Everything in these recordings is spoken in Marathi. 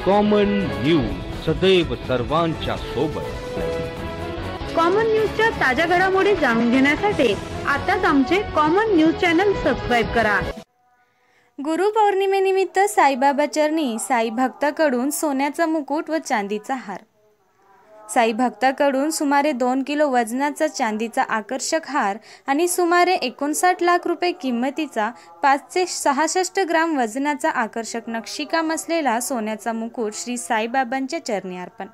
कॉमन न्यूज सदैव सर्वांच्या सोबत। कॉमन न्यूजच्या ताज्या घडामोडी जाणून घेण्यासाठी आताच आमचे कॉमन न्यूज चॅनल सबस्क्राइब करा। गुरुपौर्णिमेनिमित्त साईबाबा चरणी साई भक्ताकडून सोन्याचा मुकुट व चांदीचा हार। साई भक्ताकडून सुमारे 2 किलो वजनाचा चांदीचा आकर्षक हार आणि सुमारे 59 लाख रुपये किंमतीचा 566 ग्राम वजनाचा आकर्षक नक्षीकाम असलेला सोन्याचा मुकुट श्री साईबाबांच्या चरणी अर्पण।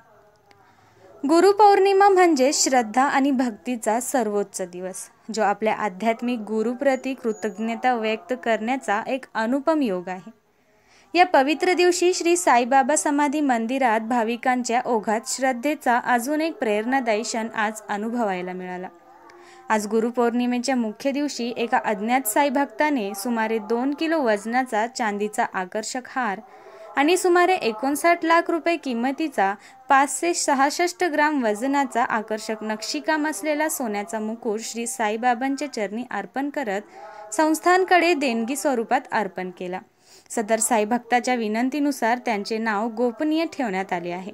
गुरुपौर्णिमा म्हणजे श्रद्धा आणि भक्तीचा सर्वोच्च दिवस, जो आपल्या आध्यात्मिक गुरुप्रती कृतज्ञता व्यक्त करण्याचा एक अनुपम योग आहे। या पवित्र दिवशी श्री साईबाबा समाधी मंदिरात भाविकांच्या ओघात श्रद्धेचा अजून एक प्रेरणादायी क्षण आज अनुभवायला मिळाला। आज गुरुपौर्णिमेच्या मुख्य दिवशी एका अज्ञात साई भक्ताने सुमारे 2 किलो वजनाचा चांदीचा आकर्षक हार आणि सुमारे 59 लाख रुपये किंमतीचा 566 ग्राम वजनाचा आकर्षक नक्षीकाम असलेला सोन्याचा मुकुट श्री साईबाबांच्या चरणी अर्पण करत संस्थांकडे देणगी स्वरूपात अर्पण केला। सदर साई भक्ताच्या विनंतीनुसार त्यांचे नाव गोपनीय ठेवण्यात आले आहे।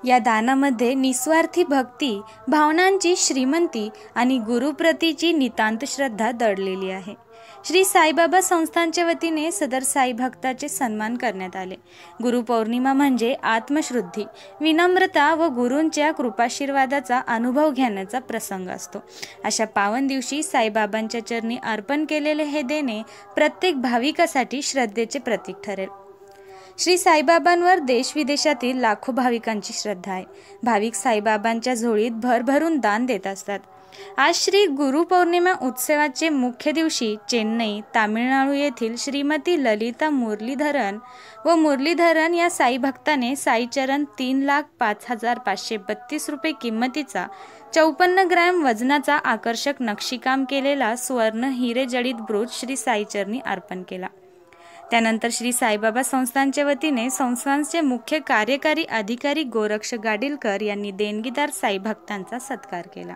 या दानामध्ये निस्वार्थी भक्ती, भावनांची श्रीमंती आणि गुरुप्रतीची नितांत श्रद्धा दडलेली आहे। श्री साईबाबा संस्थांच्या वतीने सदर साई भक्ताचे सन्मान करण्यात आले। गुरुपौर्णिमा म्हणजे आत्मशुद्धी, विनम्रता व गुरूंच्या कृपाशीर्वादाचा अनुभव घेण्याचा प्रसंग असतो। अशा पावन दिवशी साईबाबांच्या चरणी अर्पण केलेले हे देणे प्रत्येक भाविकासाठी श्रद्धेचे प्रतीक ठरेल। श्री साईबाबांवर देश-विदेशातील लाखो भाविकांची श्रद्धा आहे। भाविक साईबाबांच्या झोळीत भरभरून दान देत असतात। आज श्री गुरुपौर्णिमा उत्सवाचे मुख्य दिवशी चेन्नई, तामिळनाडू येथील श्रीमती ललिता मुरलीधरन व मुरलीधरन या साई भक्ताने साईचरण 3,05,532 रुपये किंमतीचा 54 ग्रॅम वजनाचा आकर्षक नक्षीकाम केलेला स्वर्ण हिरे जडित ब्रूच श्री साईचरणी अर्पण केला। त्यानंतर श्री साईबाबा संस्थांच्या वतीने संस्थांचे मुख्य कार्यकारी अधिकारी गोरक्ष गाडीलकर यांनी देणगीदार साई भक्तांचा सत्कार केला।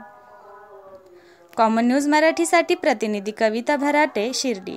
कॉमन न्यूज मराठीसाठी प्रतिनिधी कविता भराटे, शिर्डी।